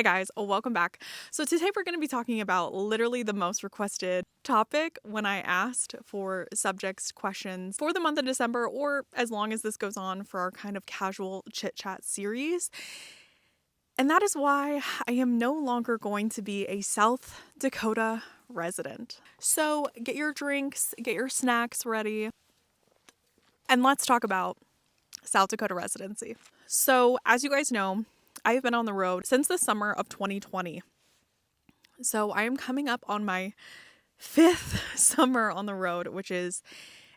Hey guys, welcome back. So today we're going to be talking about literally the most requested topic when I asked for subjects questions for the month of December, or as long as this goes on for our kind of casual chit chat series. And that is why I am no longer going to be a South Dakota resident. So get your drinks, get your snacks ready, and let's talk about South Dakota residency. So as you guys know, I have been on the road since the summer of 2020. So I am coming up on my 5th summer on the road, which is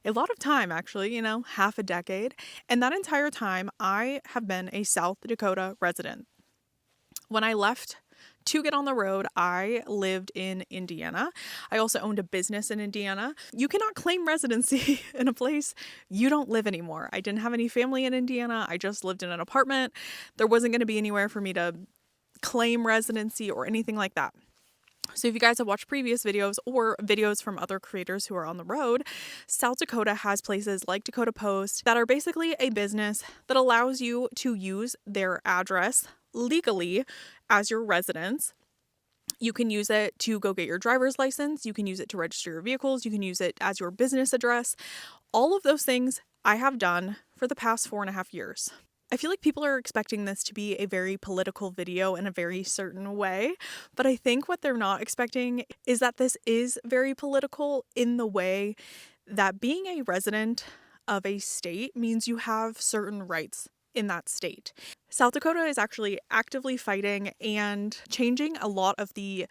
a lot of time, actually, half a decade. And that entire time, I have been a South Dakota resident. When I left to get on the road, I lived in Indiana. I also owned a business in Indiana. You cannot claim residency in a place you don't live anymore. I didn't have any family in Indiana. I just lived in an apartment. There wasn't going to be anywhere for me to claim residency or anything like that. So if you guys have watched previous videos or videos from other creators who are on the road, South Dakota has places like Dakota Post that are basically a business that allows you to use their address legally as your residence. You can use it to go get your driver's license. You can use it to register your vehicles. You can use it as your business address. All of those things I have done for the past 4.5 years. I feel like people are expecting this to be a very political video in a very certain way, but I think what they're not expecting is that this is very political in the way that being a resident of a state means you have certain rights in that state. South Dakota is actually actively fighting and changing a lot of the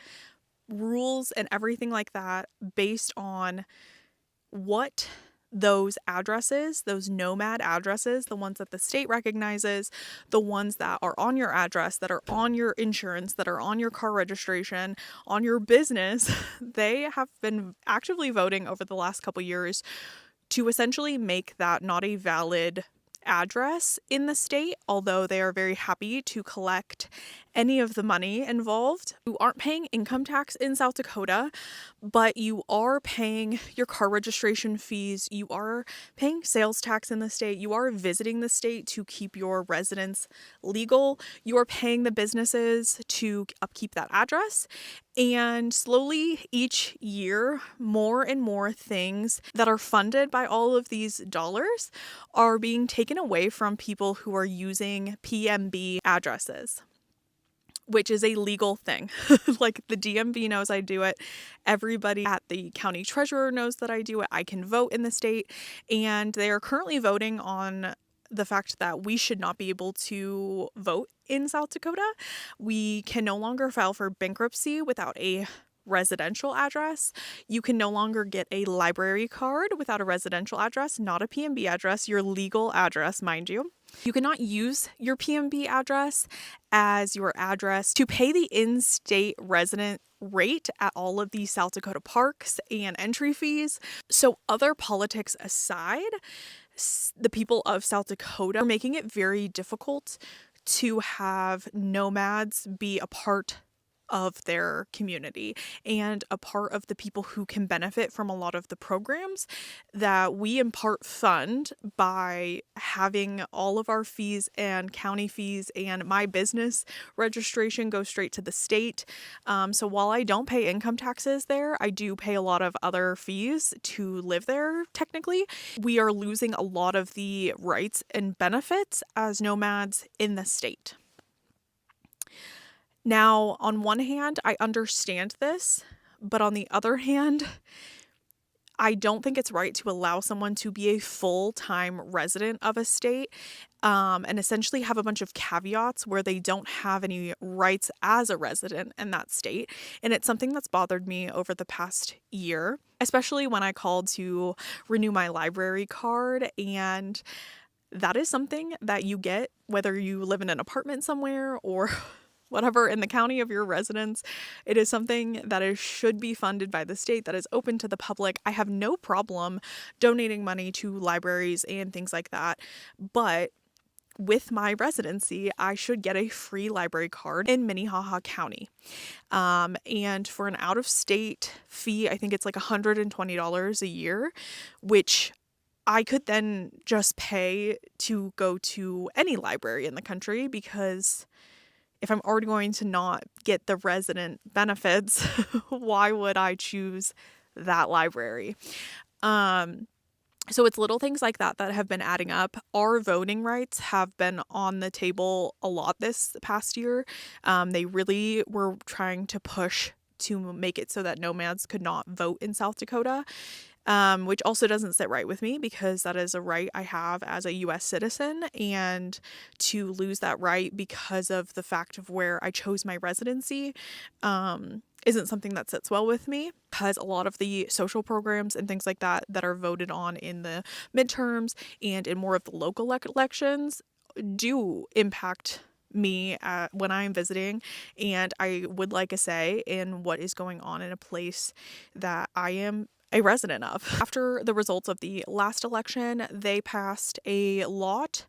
rules and everything like that based on what those addresses, those Nomad addresses, the ones that the state recognizes, the ones that are on your address, that are on your insurance, that are on your car registration, on your business, they have been actively voting over the last couple years to essentially make that not a valid address in the state, although they are very happy to collect any of the money involved. You aren't paying income tax in South Dakota, but you are paying your car registration fees. You are paying sales tax in the state. You are visiting the state to keep your residence legal. You are paying the businesses to upkeep that address. And slowly each year, more and more things that are funded by all of these dollars are being taken away from people who are using PMB addresses, which is a legal thing. Like the DMV knows I do it. Everybody at the county treasurer knows that I do it. I can vote in the state, and they are currently voting on the fact that we should not be able to vote in South Dakota. We can no longer file for bankruptcy without a residential address. You can no longer get a library card without a residential address, not a PMB address, your legal address, mind you. You cannot use your PMB address as your address to pay the in-state resident rate at all of the South Dakota parks and entry fees. So other politics aside, the people of South Dakota are making it very difficult to have nomads be a part of their community and a part of the people who can benefit from a lot of the programs that we in part fund by having all of our fees and county fees and my business registration go straight to the state. So while I don't pay income taxes there, I do pay a lot of other fees to live there technically. We are losing a lot of the rights and benefits as nomads in the state. Now, on one hand, I understand this, but on the other hand, I don't think it's right to allow someone to be a full-time resident of a state and essentially have a bunch of caveats where they don't have any rights as a resident in that state. And it's something that's bothered me over the past year, especially when I called to renew my library card. And that is something that you get whether you live in an apartment somewhere or whatever in the county of your residence. It is something that should be funded by the state, that is open to the public. I have no problem donating money to libraries and things like that, but with my residency, I should get a free library card in Minnehaha County. And for an out-of-state fee, I think it's like $120 a year, which I could then just pay to go to any library in the country because if I'm already going to not get the resident benefits, why would I choose that library? So it's little things like that that have been adding up. Our voting rights have been on the table a lot this past year. They really were trying to push to make it so that nomads could not vote in South Dakota, which also doesn't sit right with me because that is a right I have as a US citizen. And to lose that right because of the fact of where I chose my residency isn't something that sits well with me, because a lot of the social programs and things like that that are voted on in the midterms and in more of the local elections do impact me when I'm visiting, and I would like a say in what is going on in a place that I am a resident of. After the results of the last election, they passed a lot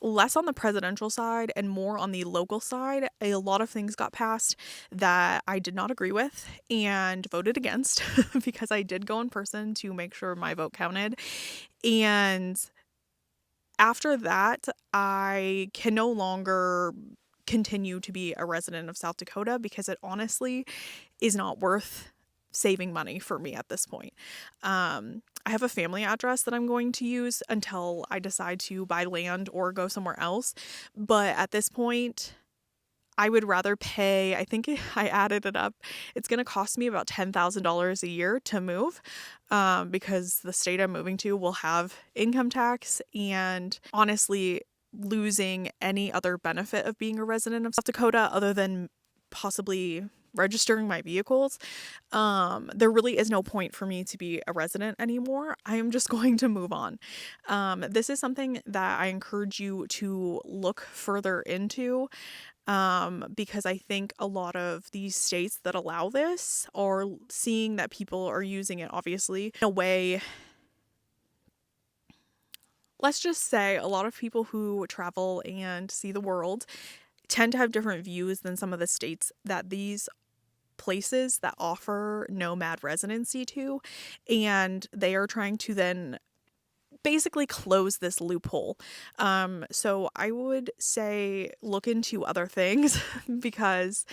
less on the presidential side and more on the local side. A lot of things got passed that I did not agree with and voted against because I did go in person to make sure my vote counted. And after that, I can no longer continue to be a resident of South Dakota because it honestly is not worth saving money for me at this point. I have a family address that I'm going to use until I decide to buy land or go somewhere else. But at this point, I would rather pay, I think I added it up, it's going to cost me about $10,000 a year to move, because the state I'm moving to will have income tax, and honestly, losing any other benefit of being a resident of South Dakota other than possibly registering my vehicles, there really is no point for me to be a resident anymore. I am just going to move on. This is something that I encourage you to look further into, because I think a lot of these states that allow this are seeing that people are using it, obviously, in a way. Let's just say a lot of people who travel and see the world tend to have different views than some of the states that these places that offer nomad residency to, and they are trying to then basically close this loophole. So I would say look into other things because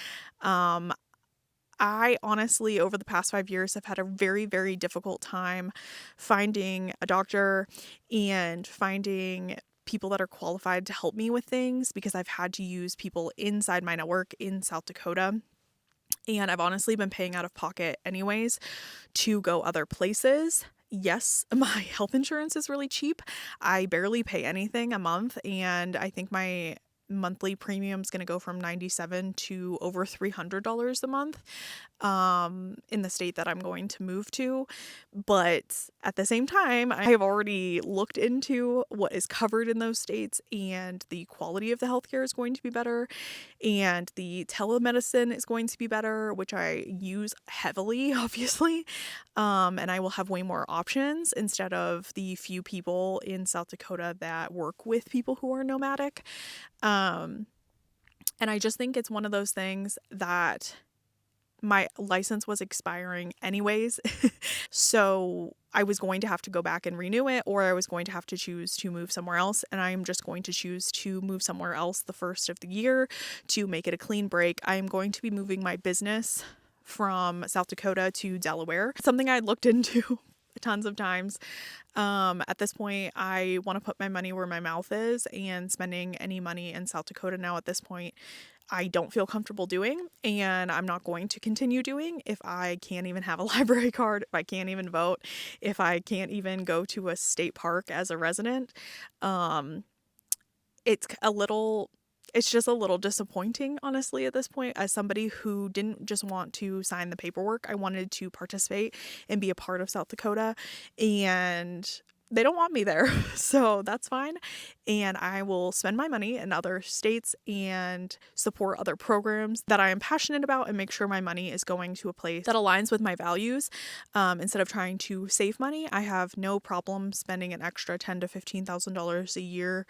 I honestly, over the past 5 years, have had a very, very difficult time finding a doctor and finding people that are qualified to help me with things, because I've had to use people inside my network in South Dakota. And I've honestly been paying out of pocket anyways to go other places. Yes, my health insurance is really cheap. I barely pay anything a month, and I think my monthly premium is going to go from $97 to over $300 a month, in the state that I'm going to move to. But at the same time, I have already looked into what is covered in those states, and the quality of the healthcare is going to be better, and the telemedicine is going to be better, which I use heavily, obviously. And I will have way more options instead of the few people in South Dakota that work with people who are nomadic. And I just think it's one of those things that my license was expiring anyways. So I was going to have to go back and renew it, or I was going to have to choose to move somewhere else. And I'm just going to choose to move somewhere else the first of the year to make it a clean break. I am going to be moving my business from South Dakota to Delaware, something I looked into tons of times. At this point, I want to put my money where my mouth is, and spending any money in South Dakota now at this point, I don't feel comfortable doing, and I'm not going to continue doing if I can't even have a library card, if I can't even vote, if I can't even go to a state park as a resident. It's just a little disappointing, honestly, at this point. As somebody who didn't just want to sign the paperwork, I wanted to participate and be a part of South Dakota, and they don't want me there. So that's fine. And I will spend my money in other states and support other programs that I am passionate about, and make sure my money is going to a place that aligns with my values. Instead of trying to save money, I have no problem spending an extra $10,000 to $15,000 a year,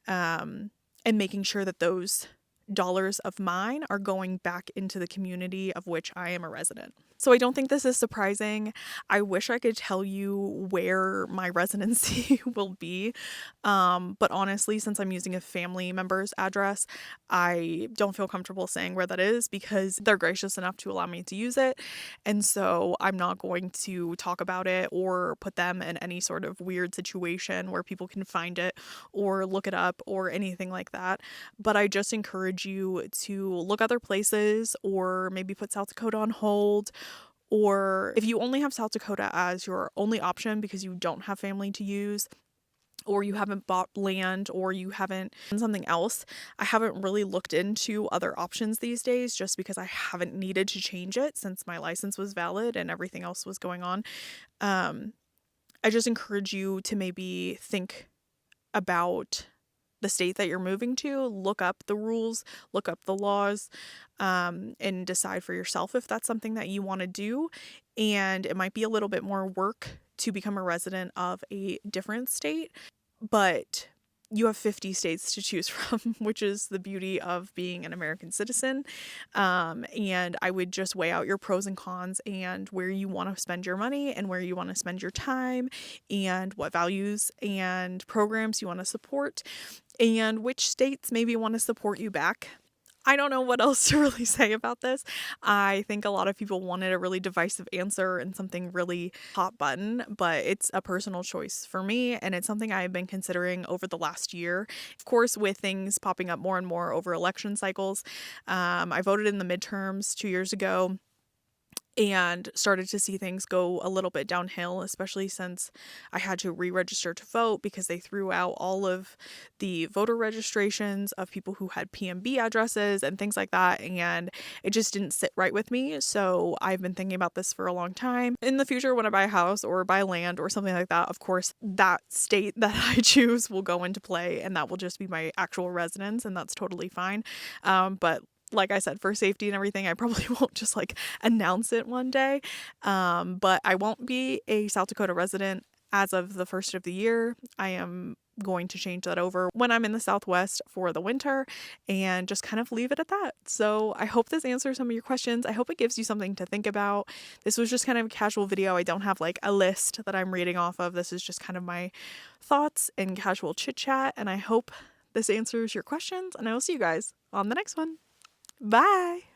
and making sure that those dollars of mine are going back into the community of which I am a resident. So I don't think this is surprising. I wish I could tell you where my residency will be. But honestly, since I'm using a family member's address, I don't feel comfortable saying where that is because they're gracious enough to allow me to use it. And so I'm not going to talk about it or put them in any sort of weird situation where people can find it or look it up or anything like that. But I just encourage you to look other places or maybe put South Dakota on hold. Or if you only have South Dakota as your only option because you don't have family to use, or you haven't bought land, or you haven't done something else, I haven't really looked into other options these days just because I haven't needed to change it since my license was valid and everything else was going on. I just encourage you to maybe think about the state that you're moving to, look up the rules, look up the laws, and decide for yourself if that's something that you want to do. And it might be a little bit more work to become a resident of a different state, but you have 50 states to choose from, which is the beauty of being an American citizen. And I would just weigh out your pros and cons and where you want to spend your money and where you want to spend your time and what values and programs you want to support and which states maybe want to support you back. I don't know what else to really say about this. I think a lot of people wanted a really divisive answer and something really hot button, but it's a personal choice for me, and it's something I've been considering over the last year. Of course, with things popping up more and more over election cycles, I voted in the midterms 2 years ago and started to see things go a little bit downhill, especially since I had to re-register to vote because they threw out all of the voter registrations of people who had PMB addresses and things like that, and it just didn't sit right with me. So I've been thinking about this for a long time. In the future, when I buy a house or buy land or something like that, of course, that state that I choose will go into play, and that will just be my actual residence, and that's totally fine. But like I said, for safety and everything, I probably won't just like announce it one day. But I won't be a South Dakota resident as of the first of the year. I am going to change that over when I'm in the Southwest for the winter and just kind of leave it at that. So I hope this answers some of your questions. I hope it gives you something to think about. This was just kind of a casual video. I don't have like a list that I'm reading off of. This is just kind of my thoughts and casual chit chat. And I hope this answers your questions, and I will see you guys on the next one. Bye.